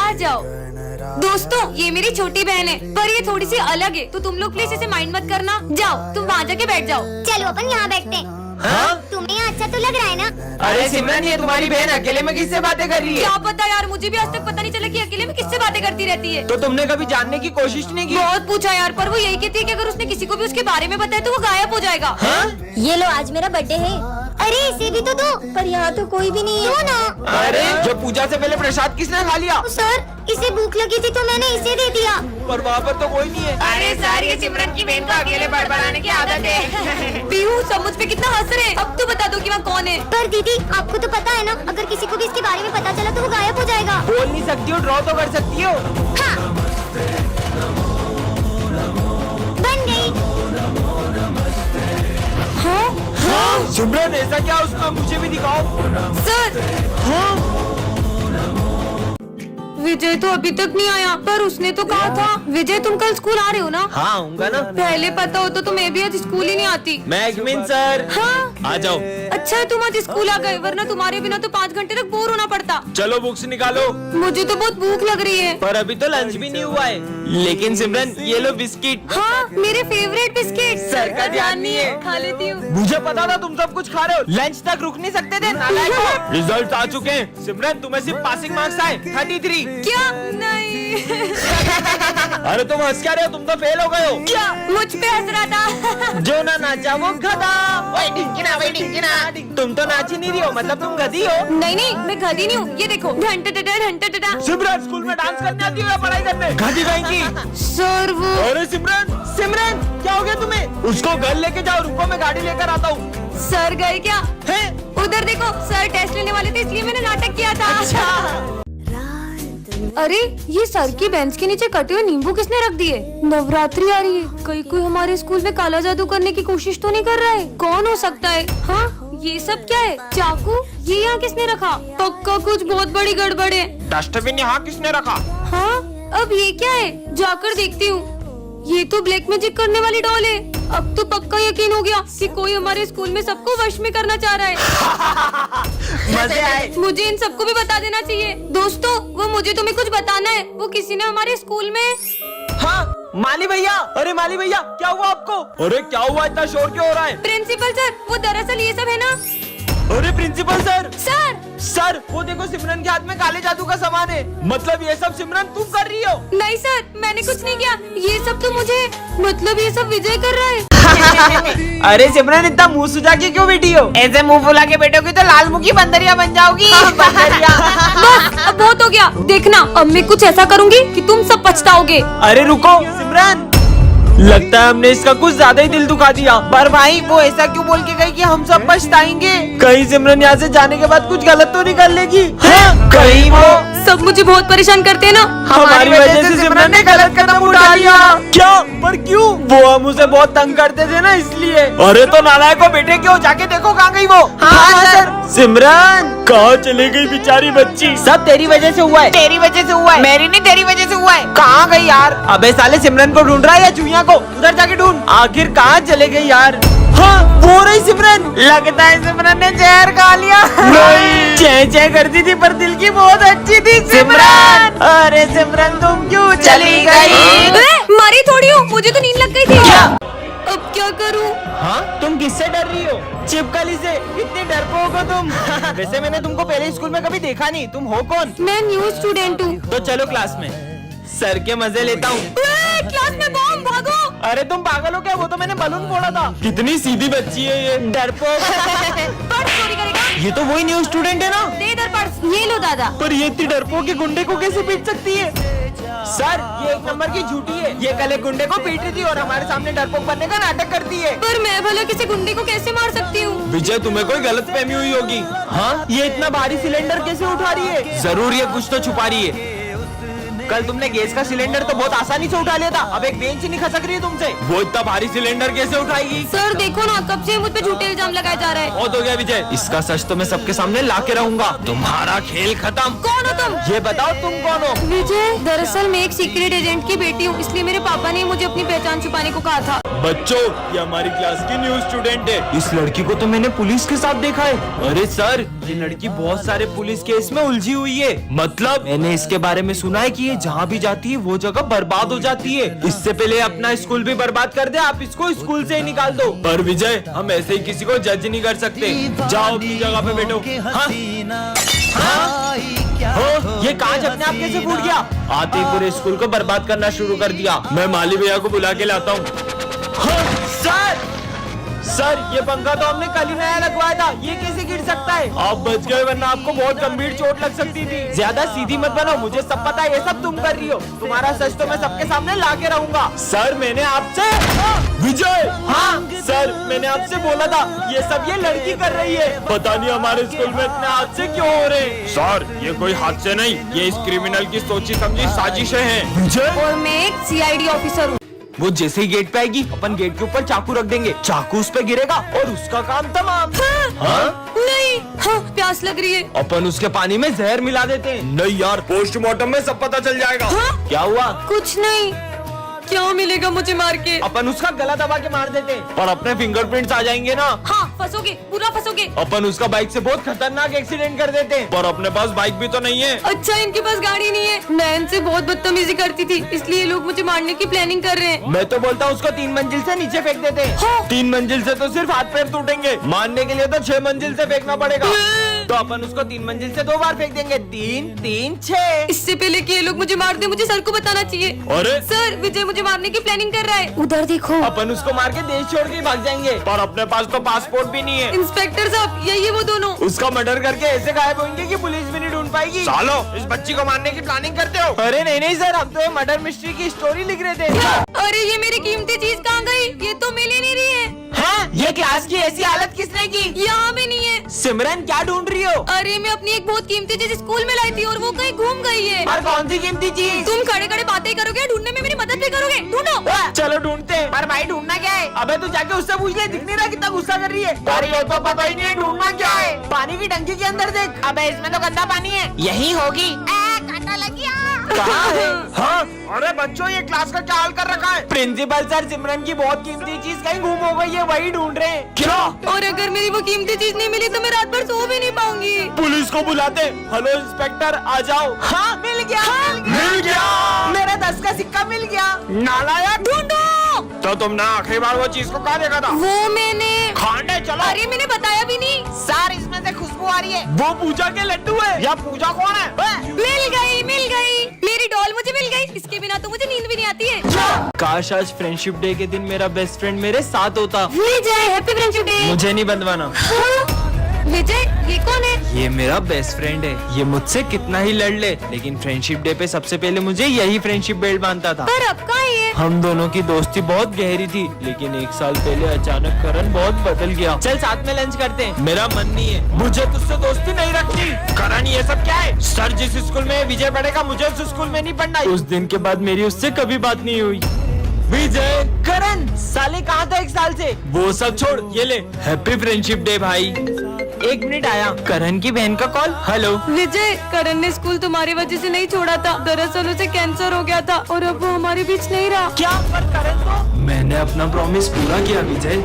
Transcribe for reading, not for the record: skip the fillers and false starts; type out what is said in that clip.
आ जाओ। दोस्तों ये मेरी छोटी बहन है, पर ये थोड़ी सी अलग है, तो तुम लोग प्लीज इसे माइंड मत करना। जाओ तुम वहाँ जाके बैठ जाओ। चलो अपन यहाँ बैठते हैं। हाँ? तुम्हें यहाँ अच्छा तो लग रहा है ना? अरे सिमरन, ये तुम्हारी बहन अकेले में किससे बातें कर रही है? क्या पता यार, मुझे भी आज तक पता नहीं चला कि अकेले में किससे बातें करती रहती है। तो तुमने कभी जानने की कोशिश नहीं की? बहुत पूछा यार, पर वो यही कहती है कि अगर उसने किसी को भी उसके बारे में बताया तो वो गायब हो जाएगा। हाँ? ये लो आज मेरा बर्थडे है। अरे इसे भी तो दो। पर यहाँ तो कोई भी नहीं है। दो ना। अरे जो पूजा से पहले प्रसाद किसने खा लिया? सर इसे भूख लगी थी तो मैंने इसे दे दिया। पर वहाँ पर तो कोई नहीं है। अरे सर ये सिमरन की बहन को अकेले बड़बड़ाने की आदत है। पीहू सब मुझ पे कितना हंस रहे हैं। अब तो बता दो कि वहाँ कौन है। पर दीदी आपको तो पता है ना, अगर किसी को भी इसके बारे में पता चला तो वो गायब हो जाएगा। बोल नहीं सकती हो, ड्रॉ तो कर सकती हो। हाँ। बन गई। हाँ? सिमरन ऐसा क्या उसका, मुझे भी दिखाओ। सर विजय तो अभी तक नहीं आया, पर उसने तो कहा था। विजय तुम कल स्कूल आ रहे हो ना? हाँ आऊंगा ना। पहले पता होता तो मैं भी आज स्कूल ही नहीं आती। मैगमिन सर। हाँ? आ जाओ। अच्छा है तुम आज स्कूल आ गए, वरना तुम्हारे बिना तो 5 घंटे तक बोर होना पड़ता। चलो बुक्स निकालो। मुझे तो बहुत भूख लग रही है। पर अभी तो लंच भी नहीं हुआ है। लेकिन सिमरन ये लो बिस्किट। हाँ मेरे फेवरेट बिस्किट। सर का ध्यान नहीं है। खा लेती हूँ। मुझे पता था तुम सब कुछ खा रहे हो। लंच तक रुक नहीं सकते थे नालायक। रिजल्ट आ चुके हैं सिमरन, तुम्हें सिर्फ पासिंग मार्क्स आए 33। क्या? नहीं। अरे तुम हंस क्या रहे हो, तुम तो फेल हो गए हो। क्या? मुझ पे हंस रहा था। जो ना नाचा वो गधा। ओए ढिंकिना, ओए ढिंकिना। तुम तो नाच ही नहीं रही हो, मतलब तुम गधी हो। नहीं नहीं मैं गधी नहीं हूँ, ये देखो घंटा। सिमरन स्कूल में डांस करने आती हो या पढ़ाई करने? गधी कहेंगी। सर वो अरे सिमरन, सिमरन क्या हो गया तुम्हें? उसको घर लेके जाओ, रुको मैं गाड़ी लेकर आता हूँ। सर गए क्या? है? उधर देखो सर टेस्ट लेने वाले थे, इसलिए मैंने नाटक किया था। अच्छा। अरे ये सर की बेंच के नीचे कटे हुए नींबू किसने रख दिए? नवरात्रि आ रही है, कहीं कोई हमारे स्कूल में काला जादू करने की कोशिश तो नहीं कर रहा है? कौन हो सकता है? हाँ ये सब क्या है? चाकू? ये यहाँ किसने रखा? पक्का कुछ बहुत बड़ी गड़बड़ है। डस्टबिन यहाँ किसने रखा? हाँ अब ये क्या है? जाकर देखती हूँ। ये तो ब्लैक मैजिक करने वाली डॉल है। अब तो पक्का यकीन हो गया कि कोई हमारे स्कूल में सबको वश में करना चाह रहा है। मजे आए। मुझे इन सबको भी बता देना चाहिए। दोस्तों वो मुझे तुम्हें कुछ बताना है। वो किसी ने हमारे स्कूल में। हाँ माली भैया। अरे माली भैया क्या हुआ आपको? अरे क्या हुआ, इतना शोर क्यों हो रहा है? प्रिंसिपल सर वो दरअसल ये सब है ना। अरे प्रिंसिपल सर। सर सर वो देखो सिमरन के हाथ में काले जादू का सामान है। मतलब ये सब सिमरन तुम कर रही हो? नहीं सर मैंने कुछ नहीं किया, ये सब तो मुझे, मतलब ये सब विजय कर रहा है। अरे सिमरन इतना मुंह सुजा के क्यों बैठी हो? ऐसे मुंह फुला के बैठोगी तो लाल मुखी बंदरिया बन जाओगी। बंदरिया। बस अब बहुत हो गया, देखना अब मैं कुछ ऐसा करूंगी कि तुम सब पछताओगे। अरे रुको सिमरन, लगता है हमने इसका कुछ ज्यादा ही दिल दुखा दिया। पर भाई वो ऐसा क्यों बोल के गई कि हम सब पछताएंगे? कहीं सिमरन यहाँ से जाने के बाद कुछ गलत तो नहीं कर लेगी? हाँ? कहीं वो सब मुझे बहुत परेशान करते हैं ना। हमारी वजह से सिमरन ने गलत कदम उठा लिया। क्या? पर क्यों? वो हम उसे बहुत तंग करते थे ना इसलिए। अरे तो नालायक को बेटे क्यों, जाके देखो कहाँ गई वो। हाँ सर। सिमरन कहाँ चली गई बेचारी बच्ची? सब तेरी वजह से हुआ है। तेरी वजह से हुआ है? मेरी नहीं तेरी वजह से हुआ है। कहाँ गई यार? अबे साले सिमरन को ढूंढ रहा है या चुहिया को? उधर जाके ढूंढ। आखिर कहाँ चले गई यार? हाँ वो रही सिमरन। लगता है सिमरन ने जहर खा लिया। नहीं चै चै करती थी पर दिल की बहुत अच्छी थी सिमरन। अरे सिमरन तुम क्यों चली गई? मारी थोड़ी हूँ, मुझे तो नींद लग गई थी। क्या? अब क्या करूँ? हाँ तुम किससे डर रही हो? चिपकली से। इतनी डरपोक हो तुम। वैसे मैंने तुमको पहले स्कूल में कभी देखा नहीं, तुम हो कौन? मैं न्यू स्टूडेंट हूँ। तो चलो क्लास में, सर के मजे लेता हूँ। क्लास में बॉम्ब, भागो। अरे तुम पागल हो क्या? वो तो मैंने बलून फोड़ा था। कितनी सीधी बच्ची है ये, डरपोक। पर्स चोरी करेगा? ये तो वही न्यू स्टूडेंट है ना? दे इधर पर्स। ये लो दादा। पर ये इतनी डरपोक के गुंडे को कैसे पीट सकती है? सर ये एक नंबर की झूठी है। ये कल एक गुंडे को पीट रही थी और हमारे सामने डरपोक बनने का नाटक करती है। पर मैं भला किसी गुंडे को कैसे मार सकती हूँ? विजय तुम्हें कोई गलतफहमी हुई होगी। हाँ ये इतना भारी सिलेंडर कैसे उठा रही है? जरूर ये कुछ तो छुपा रही है। कल तुमने गैस का सिलेंडर तो बहुत आसानी से उठा लिया था, अब एक बेंच नहीं खसक रही है तुमसे। वो इतना भारी सिलेंडर कैसे उठाएगी? सर देखो ना, कब से मुझ पे झूठे इल्जाम लगाए जा रहे हैं। बहुत हो गया विजय, इसका सच तो मैं सबके सामने ला के रहूंगा। तुम्हारा खेल खत्म। कौन हो तुम? ये बताओ तुम कौन हो? विजय दरअसल मैं एक सीक्रेट एजेंट की बेटी हूँ, इसलिए मेरे पापा ने मुझे अपनी पहचान छुपाने को कहा था। बच्चों ये हमारी क्लास की न्यू स्टूडेंट है। इस लड़की को तो मैंने पुलिस के साथ देखा है। अरे सर ये लड़की बहुत सारे पुलिस केस में उलझी हुई है। मतलब मैंने इसके बारे में सुना है कि ये जहाँ भी जाती है वो जगह बर्बाद हो जाती है। इससे पहले अपना स्कूल भी बर्बाद कर दे, आप इसको स्कूल से ही निकाल दो। पर विजय, हम ऐसे ही किसी को जज नहीं कर सकते। जाओ अपनी जगह पे बैठो। हाँ? हो, ये कांच अपने आप कैसे फूट गया? आते ही पूरे स्कूल को बर्बाद करना शुरू कर दिया। मैं माली भैया को बुला के लाता हूँ। सर, ये पंखा तो हमने कल ही नया लगवाया था, ये कैसे गिर सकता है? आप बच गए, वरना आपको बहुत गंभीर चोट लग सकती थी। ज्यादा सीधी मत बनो, मुझे सब पता है ये सब तुम कर रही हो। तुम्हारा सच तो मैं सबके सामने ला के रहूंगा। सर, मैंने आपसे विजय, हाँ सर, मैंने आपसे बोला था ये सब ये लड़की कर रही है। पता नहीं हमारे स्कूल में इतने हादसे क्यों हो रहे हैं। सर, ये कोई हादसे नहीं, ये इस क्रिमिनल की सोची समझी साजिशें हैं। विजय, और मैं एक CID ऑफिसर हूँ। वो जैसे ही गेट पे आएगी, अपन गेट के ऊपर चाकू रख देंगे, चाकू उस पे गिरेगा और उसका काम तमाम। हाँ? नहीं, हाँ, प्यास लग रही है। अपन उसके पानी में जहर मिला देते हैं। नहीं यार, पोस्टमार्टम में सब पता चल जाएगा। हाँ? क्या हुआ? कुछ नहीं। क्या मिलेगा मुझे मार के? अपन उसका गला दबा के मार देते हैं और अपने फिंगरप्रिंट्स आ जाएंगे ना। हाँ, फंसोगे, पूरा फंसोगे। अपन उसका बाइक से बहुत खतरनाक एक्सीडेंट कर देते हैं, पर अपने पास बाइक भी तो नहीं है। अच्छा, इनके पास गाड़ी नहीं है। मैं इनसे बहुत बदतमीजी करती थी, इसलिए लोग मुझे मारने की प्लानिंग कर रहे हैं। मैं तो बोलता हूँ उसको 3 मंजिल से नीचे फेंक देते हैं। हाँ। 3 मंजिल से तो सिर्फ हाथ पैर टूटेंगे, मारने के लिए तो 6 मंजिल से फेंकना पड़ेगा। तो अपन उसको 3 मंजिल से 2 बार फेंक देंगे। 3 3 6। इससे पहले कि ये लोग मुझे मार दे, मुझे सर को बताना चाहिए। अरे सर, विजय मुझे मारने की प्लानिंग कर रहा है। उधर देखो। अपन उसको मार के देश छोड़ के ही भाग जाएंगे, पर अपने पास तो पासपोर्ट भी नहीं है। इंस्पेक्टर साहब, यही है वो दोनों। उसका मर्डर करके ऐसे गायब होंगे कि पुलिस भी नहीं ढूंढ पाएगी। सालो, इस बच्ची को मारने की प्लानिंग करते हो? अरे नहीं नहीं सर, हम तो ये मर्डर मिस्ट्री की स्टोरी लिख रहे थे। अरे ये मेरी कीमती चीज कहाँ गई? ये तो मिल ही नहीं रही है। हाँ? ये क्लास की ऐसी हालत किसने की? यहाँ भी नहीं है। सिमरन, क्या ढूंढ रही हो? अरे मैं अपनी एक बहुत कीमती चीज स्कूल में लाई थी और वो कहीं घूम गई है। और कौन सी कीमती चीज? तुम खड़े खड़े बातें करोगे, ढूंढने में मेरी मदद भी करोगे। ढूंढो। चलो ढूंढते हैं। पर भाई ढूंढना क्या है? अबे तू जाके उससे पूछ ले, दिख नहीं रहा कितना गुस्सा कर रही है। अरे ये तो पता ही नहीं है ढूंढना क्या है। पानी की टंकी के अंदर देख। अबे इसमें तो गंदा पानी है। यही होगी। कांटा लग गया। कहाँ है? हाँ? अरे बच्चों, ये क्लास का क्या हाल कर रखा है? प्रिंसिपल सर, सिमरन की बहुत कीमती चीज कहीं गुम हो गई है, वही ढूंढ रहे हैं। क्या? और अगर मेरी वो कीमती चीज नहीं मिली तो मैं रात भर सो भी नहीं पाऊंगी। पुलिस को बुलाते। हेलो इंस्पेक्टर, आ जाओ। हाँ, मिल गया। मिल गया। मेरा 10 का सिक्का मिल गया। नालायक। ढूंढो। तो तुमने आखिरी बार वो चीज को कहाँ देखा था? वो मैंने खाने चलो। अरे मैंने बताया भी नहीं। सर, इसमें से खुशबू आ रही है। वो पूजा के लड्डू है। या पूजा कौन है? मिल गई, मिल गई। मेरी डॉल मुझे मिल गई। इसके बिना तो मुझे नींद भी नहीं आती है। काश आज फ्रेंडशिप डे के दिन मेरा बेस्ट फ्रेंड मेरे साथ होता। विजय, हैप्पी फ्रेंडशिप डे। मुझे नहीं बंधवाना। विजय, ये कौन है? ये मेरा बेस्ट फ्रेंड है। ये मुझसे कितना ही लड़ ले, लेकिन फ्रेंडशिप डे पे सबसे पहले मुझे यही फ्रेंडशिप बेल्ट बांधता था। पर अब कहाँ है ये? हम दोनों की दोस्ती बहुत गहरी थी, लेकिन 1 साल पहले अचानक करण बहुत बदल गया। चल साथ में लंच करते हैं। मेरा मन नहीं है, मुझे तुझसे दोस्ती नहीं रखनी। करण, ये सब क्या है? सर जिस स्कूल में विजय पढ़ेगा, मुझे उस स्कूल में नहीं पढ़ना। उस दिन के बाद मेरी उससे कभी बात नहीं हुई। विजय, करण, साले कहाँ था 1 साल से? वो सब छोड़, ये ले, हैप्पी फ्रेंडशिप डे भाई। 1 मिनट आया। करण की बहन का कॉल। हेलो विजय, करण ने स्कूल तुम्हारी वजह से नहीं छोड़ा था। दरअसल उसे कैंसर हो गया था और अब वो हमारे बीच नहीं रहा। क्या? पर करण तो मैंने अपना प्रॉमिस पूरा किया विजय।